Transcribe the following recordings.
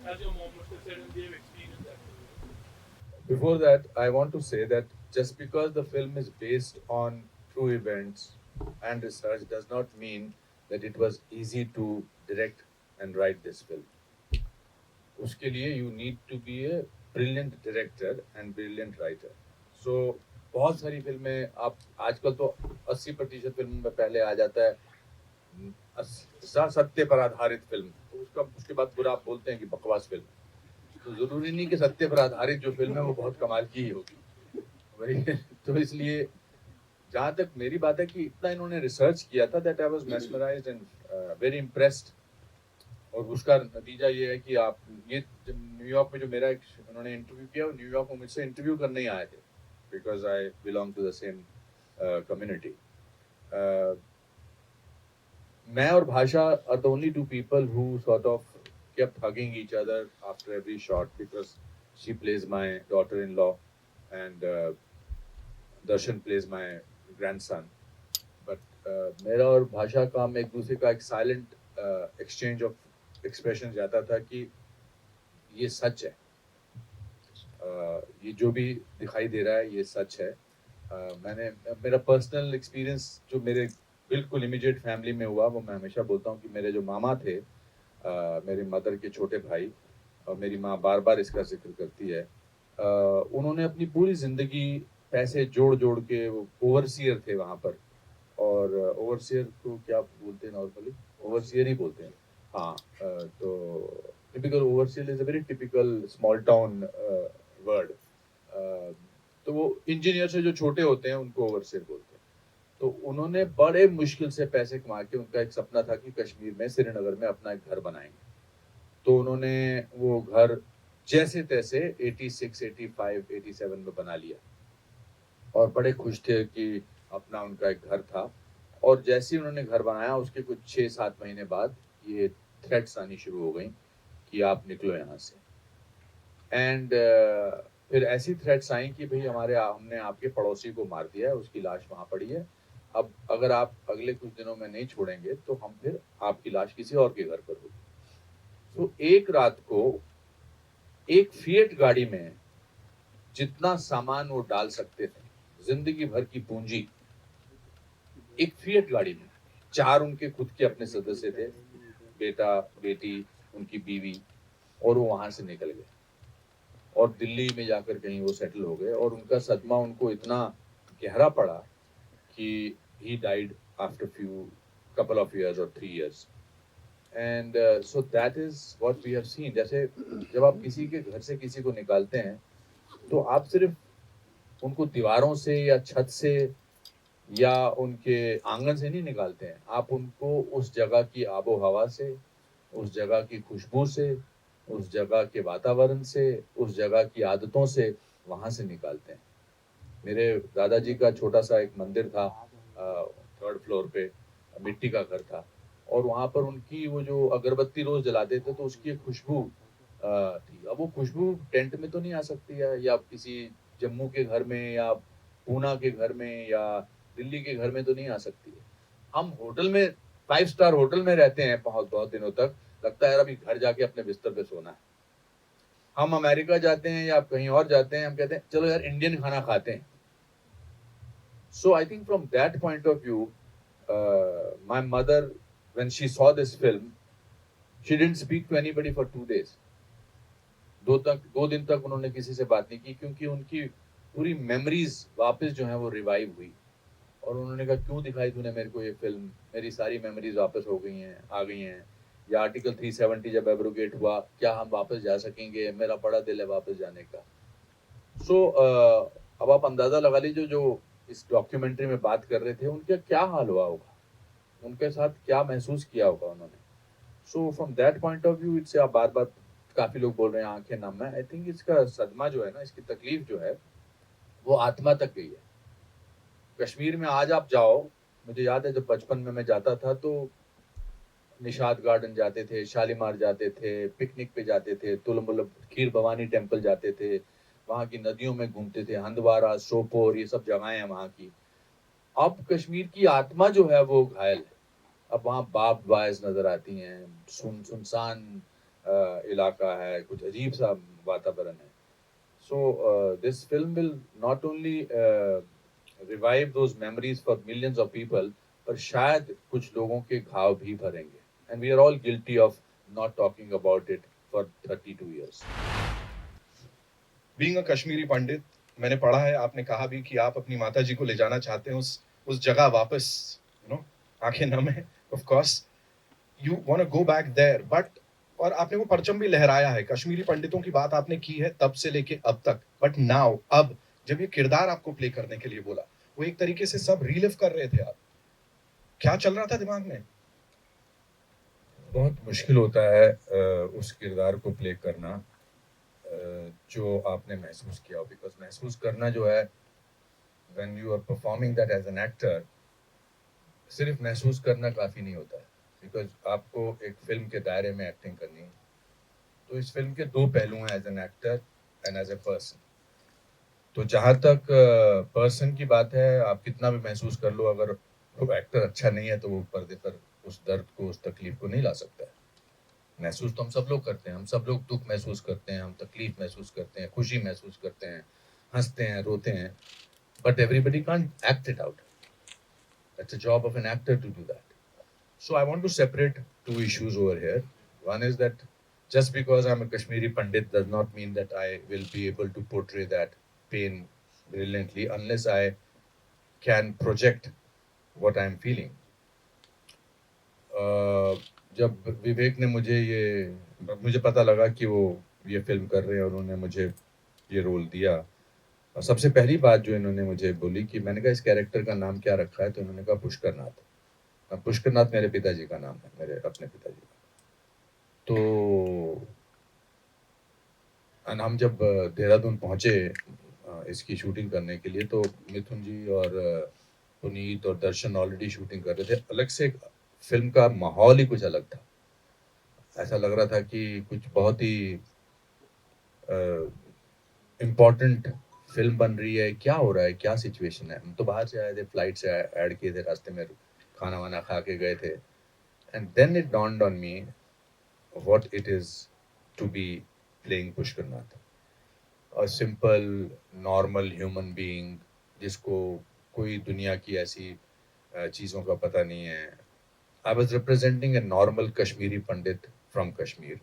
as your mom must have said, and they've experienced that. Before that, I want to say that just because the film is based on true events and research does not mean that it was easy to direct and write this film. उसके लिए you need to be a brilliant director and brilliant writer. So बहुत सारी फिल्में आप आजकल तो 80% film में पहले आ जाता है सत्य पर आधारित फिल्म, तो उसका उसके बाद पूरा आप बोलते हैं कि बकवास फिल्म। तो जरूरी नहीं कि सत्य पर आधारित जो फिल्म है वो बहुत कमाल की ही होगी वही तो इसलिए जहां तक मेरी बात है कि इतना इन्होंने रिसर्च किया था that I was mesmerised and very impressed. और उसका नतीजा ये है कि आप ये जब न्यूयॉर्क में जो मेरा एक उन्होंने इंटरव्यू किया, न्यूयॉर्क में मुझसे इंटरव्यू करने ही आए थे because I belong to the same community. मैं और भाषा are the only two people who sort of kept hugging each other after every shot because she plays my daughter-in-law and Darshan plays my grandson. But मेरा और भाषा का हम एक दूसरे का एक साइलेंट एक्सचेंज ऑफ एक्सप्रेशन जाता था कि ये सच है, ये जो भी दिखाई दे रहा है ये सच है। मैंने मेरा पर्सनल एक्सपीरियंस जो मेरे बिल्कुल इमीडिएट फैमिली में हुआ वो मैं हमेशा बोलता हूँ कि मेरे जो मामा थे, मेरी मदर के छोटे भाई, और मेरी माँ बार बार इसका जिक्र करती है, उन्होंने अपनी पूरी ज़िंदगी पैसे जोड़ जोड़ के वो ओवरसियर थे वहाँ पर। और ओवरसियर को क्या बोलते हैं नॉर्मली? ओवरसियर ही बोलते हैं। हाँ, तो typical overseer is a very typical small town word. तो वो इंजीनियर से जो छोटे होते हैं उनको ओवरसियर बोलते हैं। तो उन्होंने बड़े मुश्किल से पैसे कमा के, उनका एक सपना था कि कश्मीर में श्रीनगर में अपना एक घर बनाएंगे। तो उन्होंने वो घर जैसे तैसे 86, 85, 87 में बना लिया और बड़े खुश थे कि अपना उनका एक घर था। और जैसे ही उन्होंने घर बनाया उसके कुछ 6-7 महीने बाद ये थ्रेट्स आनी शुरू हो गई कि आप निकलो यहाँ से। एंड फिर ऐसी थ्रेट्स आई कि भाई हमने आपके पड़ोसी को मार दिया है, उसकी लाश वहाँ पड़ी है, अब अगर आप अगले कुछ दिनों में नहीं छोड़ेंगे तो हम फिर आपकी लाश किसी और के घर पर होगी। तो एक रात को एक फिएट गाड़ी में जितना सामान वो डाल सकते थे, जिंदगी भर की पूंजी, एक फिएट गाड़ी में, चार उनके खुद के अपने सदस्य थे, बेटा बेटी उनकी बीवी, और वो वहां से निकल गए और दिल्ली में जाकर कहीं वो सेटल हो गए। और उनका सदमा उनको इतना गहरा पड़ा कि he died after few couple of years or 3 years. And so that is what we have seen. जैसे जब आप किसी के घर से किसी को निकालते हैं तो आप सिर्फ उनको दीवारों से या छत से या उनके आंगन से नहीं निकालते हैं, आप उनको उस जगह की आबो हवा से, उस जगह की खुशबू से, उस जगह के वातावरण से, उस जगह की आदतों से वहां से निकालते हैं। मेरे दादाजी का छोटा सा एक मंदिर था, थर्ड फ्लोर पे, मिट्टी का घर था, और वहां पर उनकी वो जो अगरबत्ती रोज जलाते थे तो उसकी एक खुशबू थी। अब वो खुशबू टेंट में तो नहीं आ सकती है, या किसी जम्मू के घर में या पूना के घर में या दिल्ली के घर में तो नहीं आ सकती है। हम होटल में, 5 स्टार होटल में रहते हैं बहुत बहुत दिनों तक, लगता है यार अभी घर जाके अपने बिस्तर पे सोना है। हम अमेरिका जाते हैं या कहीं और जाते हैं, हम कहते हैं चलो यार इंडियन खाना खाते हैं। So I think from that point of view, my mother, when she saw this film, she didn't speak to anybody for 2 days. 2 दिन तक उन्होंने किसी से बात नहीं की क्योंकि उनकी पूरी मेमोरीज वापस जो है वो रिवाइव हुई। और उन्होंने कहा क्यों दिखाई तूने मेरे को ये फिल्म, मेरी सारी मेमोरीज वापस हो गई हैं, आ गई हैं। या आर्टिकल 370 जब एब्रोगेट हुआ, क्या हम वापस जा सकेंगे, मेरा बड़ा दिल है वापस जाने का। सो अब आप अंदाजा लगा लीजिए जो इस डॉक्यूमेंट्री में बात कर रहे थे उनका क्या हाल हुआ होगा, उनके साथ क्या महसूस किया होगा उन्होंने। So from that point of view it's, आप बार बार काफी लोग बोल रहे हैं आंखें नम है, आई थिंक इसका सदमा जो है ना, इसकी तकलीफ जो है वो आत्मा तक गई है। कश्मीर में आज आप जाओ, मुझे याद है जब बचपन में मैं जाता था तो निषाद गार्डन जाते थे, शालीमार जाते थे, पिकनिक पे जाते थे, तुलमुल खीर भवानी टेम्पल जाते थे, वहाँ की नदियों में घूमते थे, हंदवारा सोपोर ये सब जगहें हैं वहाँ की। अब कश्मीर की आत्मा जो है वो घायल है। अब वहाँ बाप वायस नजर आती हैं, सुनसान इलाका है, कुछ अजीब सा वातावरण है. So this film will not only revive those memories for millions of people, पर शायद कुछ लोगों के घाव भी भरेंगे. And we are all guilty of not talking about it for 32 years. Being a Kashmiri Pandit, मैंने पढ़ा है, आपने कहा भी कि आप अपनी माता जी को ले जाना चाहते हैं उस जगह वापस, आंखें नम है, of course you want to go back there, but और आपने वो परचम भी लहराया है, कश्मीरी पंडितों की बात आपने की है तब से लेके अब तक, बट नाउ अब जब ये किरदार आपको प्ले करने के लिए बोला, वो एक तरीके से सब रिलिव कर रहे थे आप, क्या चल रहा था दिमाग में? बहुत मुश्किल होता है उस किरदार को प्ले करना जो आपने महसूस किया हो, बिकॉज महसूस करना जो है when you are performing that as an actor, सिर्फ महसूस करना काफ़ी नहीं होता है, बिकॉज आपको एक फिल्म के दायरे में एक्टिंग करनी है. तो इस फिल्म के दो पहलू हैं, as an actor and as a person. तो जहाँ तक पर्सन की बात है, आप कितना भी महसूस कर लो, अगर वो एक्टर अच्छा नहीं है तो वो पर्दे पर उस दर्द को, उस तकलीफ को नहीं ला सकता है. महसूस तो हम सब लोग करते हैं, हम सब लोग दुख महसूस करते हैं, हम तकलीफ महसूस करते हैं, खुशी महसूस करते हैं, हंसते हैं, रोते हैं, but everybody can't act it out. That's a job of an actor to do that. So I want to separate two issues over here. One is that just because I'm a Kashmiri Pandit does not mean that I will be able to portray that pain brilliantly unless I can project what I'm feeling. जब विवेक ने मुझे पता लगा कि वो ये film कर रहे हैं और उन्होंने मुझे ये रोल दिया, और सबसे पहली बात जो इन्होंने मुझे बोली कि मैंने कहा इस कैरेक्टर का नाम क्या रखा है, तो इन्होंने कहा पुष्करनाथ. अब पुष्करनाथ मेरे पिताजी का नाम है, मेरे अपने पिताजी का. तो हम जब देहरादून पहुंचे इसकी शूटिंग करने के लिए, तो मिथुन जी और पुनीत और दर्शन ऑलरेडी शूटिंग कर रहे थे. अलग से फिल्म का माहौल ही कुछ अलग था. ऐसा लग रहा था कि कुछ बहुत ही इम्पोर्टेंट फिल्म बन रही है, क्या हो रहा है, क्या सिचुएशन है. हम तो बाहर से आए थे, फ्लाइट से ऐड किए थे, रास्ते में खाना वाना खा के गए थे. And then it dawned on me what it is to be playing Pushkarnath, a simple normal human being जिसको कोई दुनिया की ऐसी चीज़ों का पता नहीं है. I was representing a normal Kashmiri Pandit from Kashmir,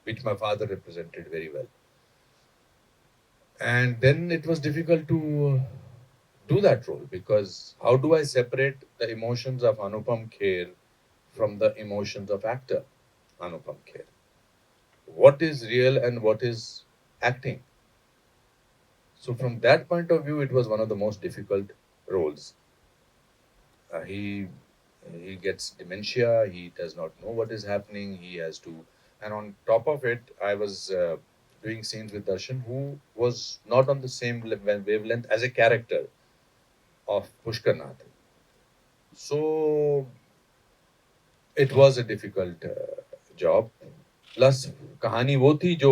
which my father represented very well. And then it was difficult to do that role, because how do I separate the emotions of Anupam Kher from the emotions of actor Anupam Kher? What is real and what is acting? So from that point of view, it was one of the most difficult roles. He gets dementia, he does not know what is happening, he has to, and on top of it, I was doing scenes with Darshan, who was not on the same wavelength as a character of Pushkarnath. So it was a difficult job. Plus कहानी वो थी जो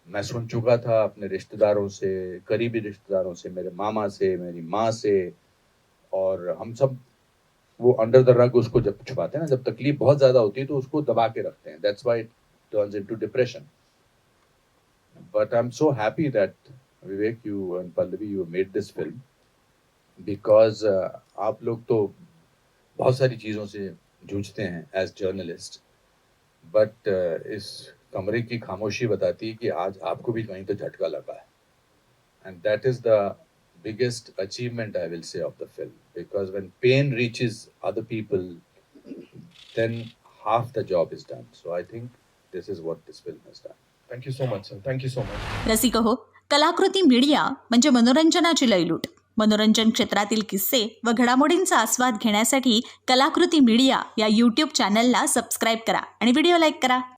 मैं सुन चुका था अपने रिश्तेदारों से, करीबी रिश्तेदारों से, मेरे मामा से, मेरी माँ से, और हम सब वो अंडर द रग उसको जब छुपाते हैं ना, जब तकलीफ बहुत ज़्यादा होती है तो उसको दबा के रखते हैं. That's why it turns into depression. But I'm so happy that Vivek, you and Pallavi, you made this film, because आप लोग तो बहुत सारी चीज़ों से जूझते हैं as journalist, but इस कमरे की खामोशी बताती है कि आज आपको भी कहीं तो झटका लगा है. And that is the biggest achievement, I will say, of the film, because when pain reaches other people, then half the job is done. So I think this is what this film has done. Thank you so much sir, thank you so much. रसिक हो, Kalakriti media म्हणजे मनोरंजनाची लयलूट. मनोरंजन क्षेत्रातील किस्से व घडामोडींचा आस्वाद घेण्यासाठी कलाकृती मीडिया या यूट्यूब चॅनलला सबस्क्राईब करा आणि व्हिडिओ लाईक करा.